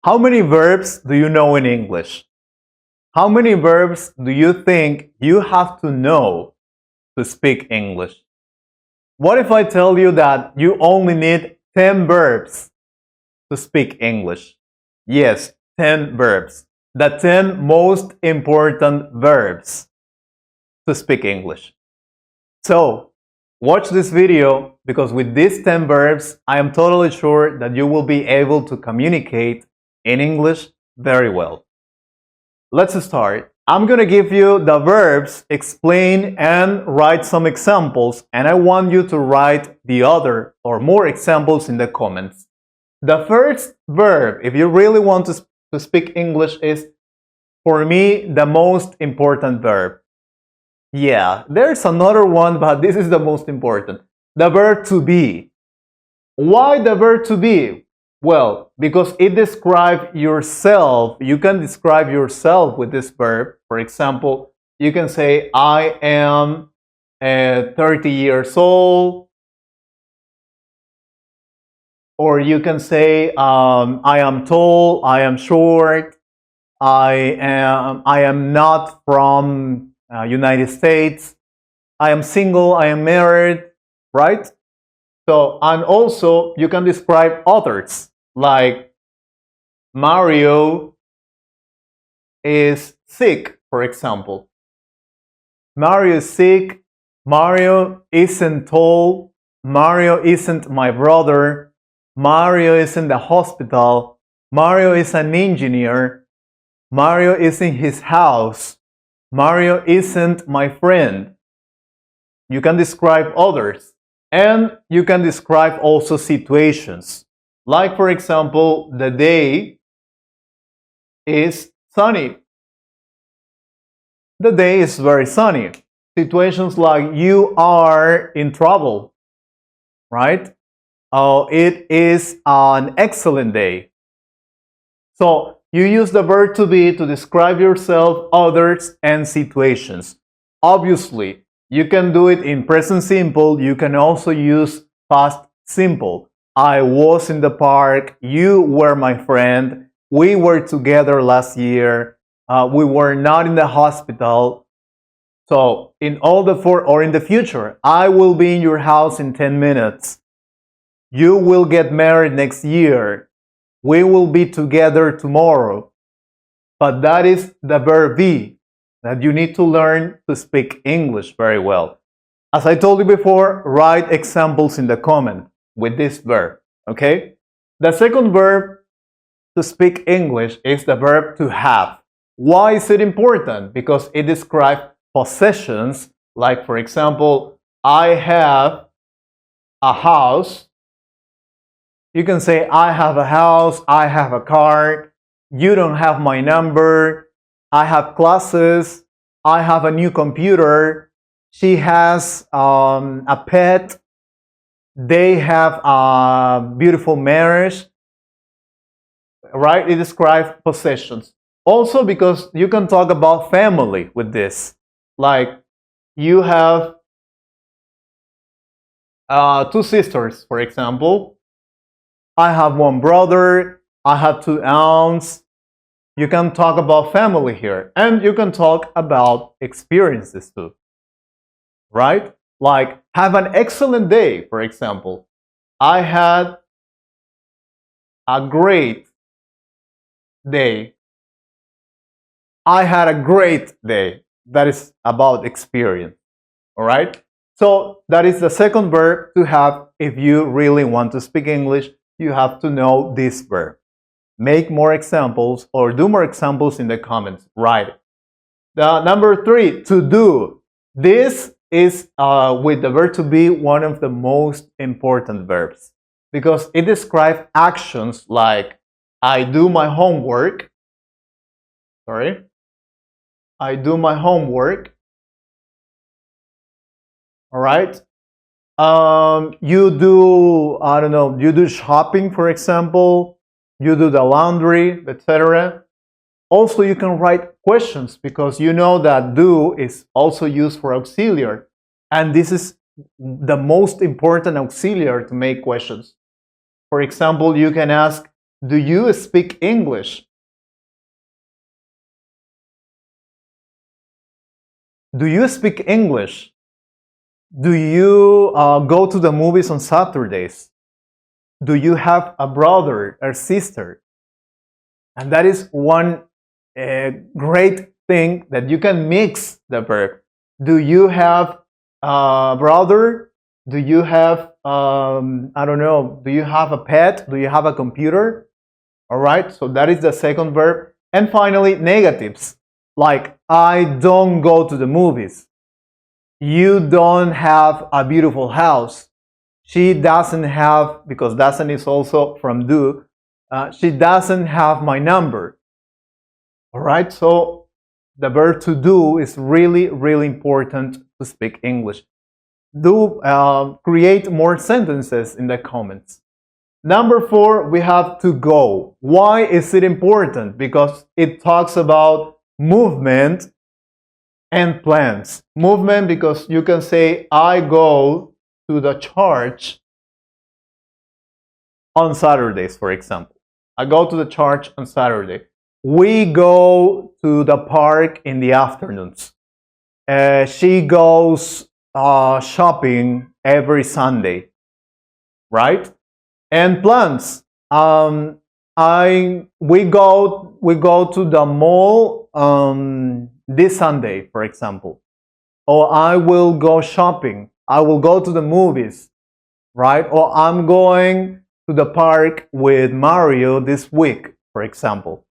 How many verbs do you know in English? How many verbs do you think you have to know to speak English? What if I tell you that you only need 10 verbs to speak English? Yes, 10 verbs. The 10 most important verbs to speak English. So, watch this video because with these 10 verbs, I am totally sure that you will be able to communicate in English very well. Let's start. I'm going to give you the verbs, explain and write some examples, and I want you to write the other or more examples in the comments. The first verb, if you really want to speak English, is, for me, the most important verb. Yeah, there's another one, but this is the most important. The verb to be. Why the verb to be? Well, because it describes yourself. You can describe yourself with this verb. For example, you can say, I am 30 years old. Or you can say, I am tall, I am short, I am not from United States, I am single, I am married, right? So, and also you can describe others, like Mario is sick, for example. Mario is sick, Mario isn't tall, Mario isn't my brother, Mario is in the hospital, Mario is an engineer, Mario is in his house, Mario isn't my friend. You can describe others, and you can describe also situations. Like, for example, the day is sunny. The day is very sunny. Situations like you are in trouble, right? Oh, it is an excellent day. So you use the verb to be to describe yourself, others, and situations. Obviously, you can do it in present simple. You can also use past simple. I was in the park. You were my friend. We were together last year. We were not in the hospital. So in all the four, or in the future, I will be in your house in 10 minutes. You will get married next year. We will be together tomorrow. But that is the verb be that you need to learn to speak English very well. As I told you before, write examples in the comment with this verb, okay? The second verb to speak English is the verb to have. Why is it important? Because it describes possessions, like, for example, I have a house. You can say, I have a house, I have a car, you don't have my number, I have classes, I have a new computer, she has a pet, they have a beautiful marriage, right? It describes possessions. Also because you can talk about family with this. Like, you have 2 sisters, for example. I have 1 brother, I have 2 aunts. You can talk about family here, and you can talk about experiences too, right? Like, have an excellent day, for example. I had a great day. I had a great day. That is about experience, all right? So that is the second verb to have if you really want to speak English. You have to know this verb. Make more examples or do more examples in the comments. Write it. The number 3, to do. This is with the verb to be one of the most important verbs because it describes actions like I do my homework. Sorry. I do my homework. All right. You do, I don't know, you do shopping, for example, you do the laundry, etc. Also, you can write questions because you know that do is also used for auxiliary. And this is the most important auxiliary to make questions. For example, you can ask, Do you speak English? Do you speak English? Do you go to the movies on Saturdays? Do you have a brother or sister? And that is one great thing that you can mix the verb. Do you have a brother? Do you have, I don't know, do you have a pet? Do you have a computer? All right, so that is the second verb. And finally, negatives, like I don't go to the movies. You don't have a beautiful house. She doesn't have, because doesn't is also from do, she doesn't have my number. All right, so the verb to do is really, really important to speak English. Do create more sentences in the comments. Number 4, we have to go. Why is it important? Because it talks about movement and plans. Movement, because you can say, I go to the church on Saturdays, for example. I go to the church on Saturday. We go to the park in the afternoons. She goes shopping every Sunday, right? And plans. We go to the mall this Sunday, for example. Or I will go shopping. I will go to the movies, right? Or I'm going to the park with Mario this week, for example,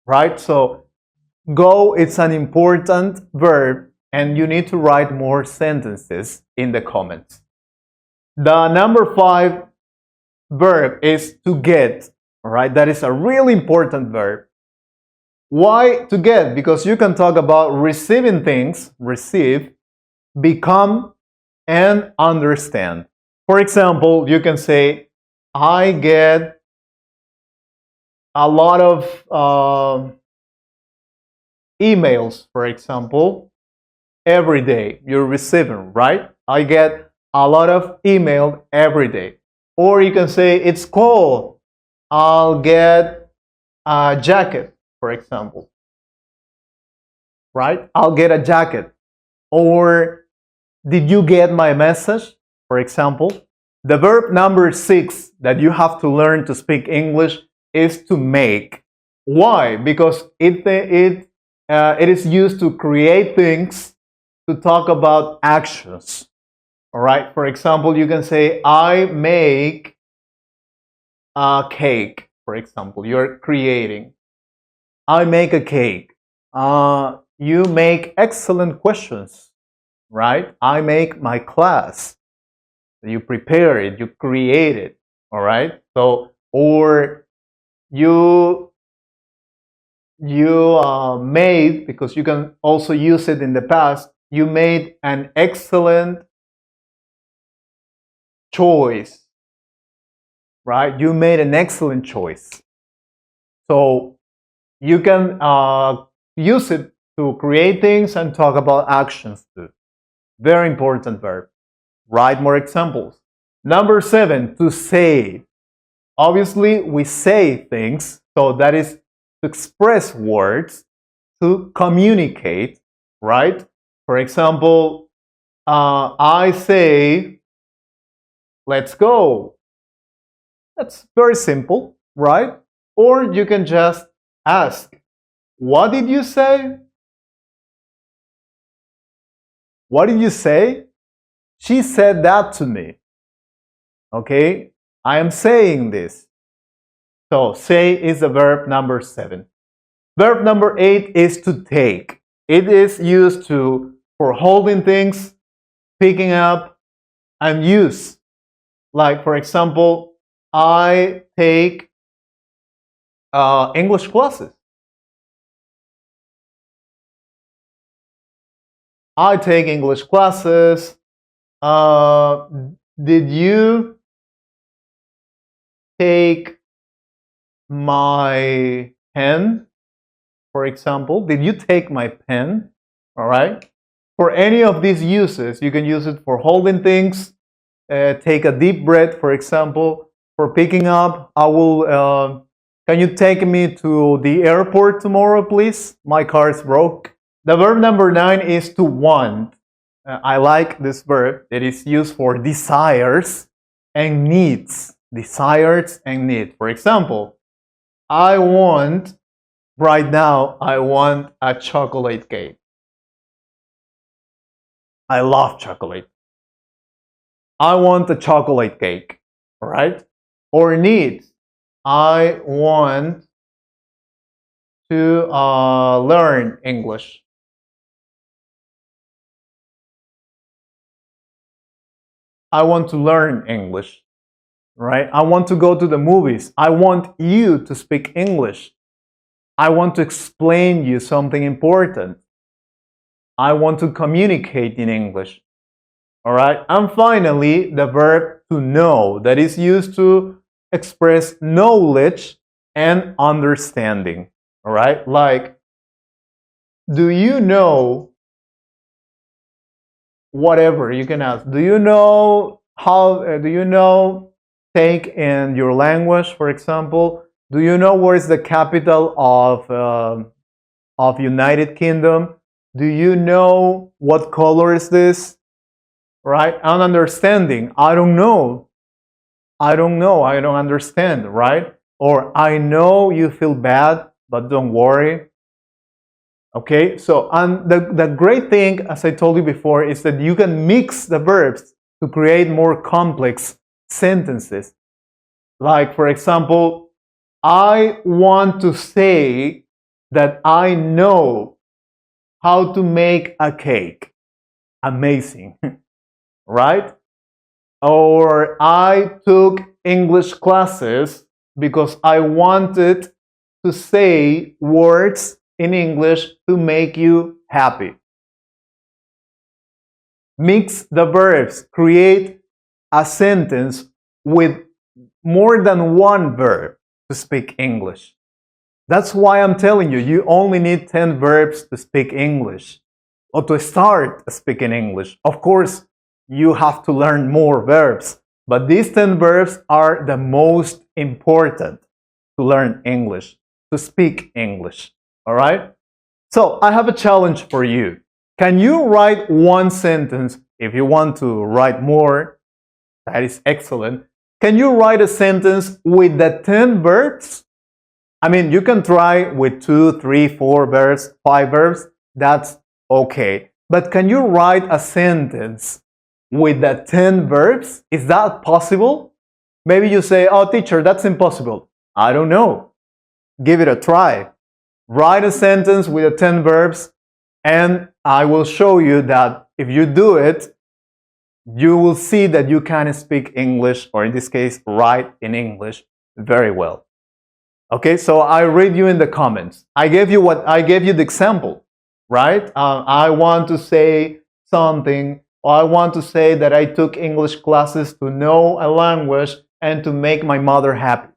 right? So go, it's an important verb, and you need to write more sentences in the comments. The number 5 verb is to get, all right? That is a really important verb. Why to get? Because you can talk about receiving things, receive, become, and understand. For example, you can say, I get a lot of emails, for example, every day. You're receiving, right? I get a lot of email every day. Or you can say, it's cold. I'll get a jacket, for example. Right? I'll get a jacket. Or, did you get my message, for example? The verb number 6 that you have to learn to speak English is to make. Why? Because it is used to create things, to talk about actions. All right. For example, you can say, I make a cake. For example, you're creating. I make a cake. You make excellent questions. Right? I make my class. You prepare it. You create it. All right. So, or you made, because you can also use it in the past, you made an excellent choice, right? You made an excellent choice. So you can use it to create things and talk about actions too. Very important verb. Write more examples. Number 7, to say. Obviously, we say things, so that is to express words, to communicate, right? For example, I say, let's go. That's very simple, right? Or you can just ask, what did you say? What did you say? She said that to me. Okay, I am saying this. So, say is the verb number 7. Verb number 8 is to take. It is used for holding things, picking up, and use. Like, for example, I take English classes. I take English classes. Did you take my pen, for example? Did you take my pen? All right. For any of these uses, you can use it for holding things, take a deep breath, for example. For picking up, I will Can you take me to the airport tomorrow, please? My car is broke. The verb number 9 is to want. I like this verb. It is used for desires and needs. Desires and needs. For example, I want, right now, I want a chocolate cake. I love chocolate. I want a chocolate cake, all right? Or needs. I want to learn English. I want to learn English, right? I want to go to the movies. I want you to speak English. I want to explain you something important. I want to communicate in English. All right. And finally, the verb to know, that is used to express knowledge and understanding. All right. Like, do you know whatever? You can ask, do you know how, do you know take in your language, for example? Do you know where is the capital of United Kingdom? Do you know what color is this? Right? And understanding. I don't know. I don't know. I don't understand. Right? Or I know you feel bad, but don't worry. Okay? So, and the great thing, as I told you before, is that you can mix the verbs to create more complex sentences. Like, for example, I want to say that I know how to make a cake. Amazing, right? Or I took English classes because I wanted to say words in English to make you happy. Mix the verbs, create a sentence with more than one verb to speak English. That's why I'm telling you, you only need 10 verbs to speak English or to start speaking English. Of course, you have to learn more verbs, but these 10 verbs are the most important to learn English, to speak English. All right? So I have a challenge for you. Can you write one sentence? If you want to write more, that is excellent. Can you write a sentence with the 10 verbs? I mean, you can try with 2, 3, 4 verbs, 5 verbs. That's okay. But can you write a sentence with the 10 verbs? Is that possible? Maybe you say, oh, teacher, that's impossible. I don't know. Give it a try. Write a sentence with the 10 verbs, and I will show you that if you do it, you will see that you can speak English, or in this case, write in English very well. Okay, so I read you in the comments. I gave you the example, right? I want to say something, or I want to say that I took English classes to know a language and to make my mother happy.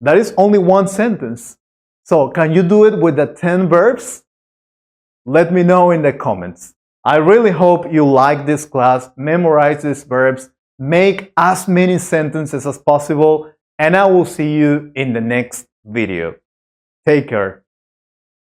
That is only one sentence. So can you do it with the 10 verbs? Let me know in the comments. I really hope you like this class, memorize these verbs, make as many sentences as possible, and I will see you in the next video. Take care.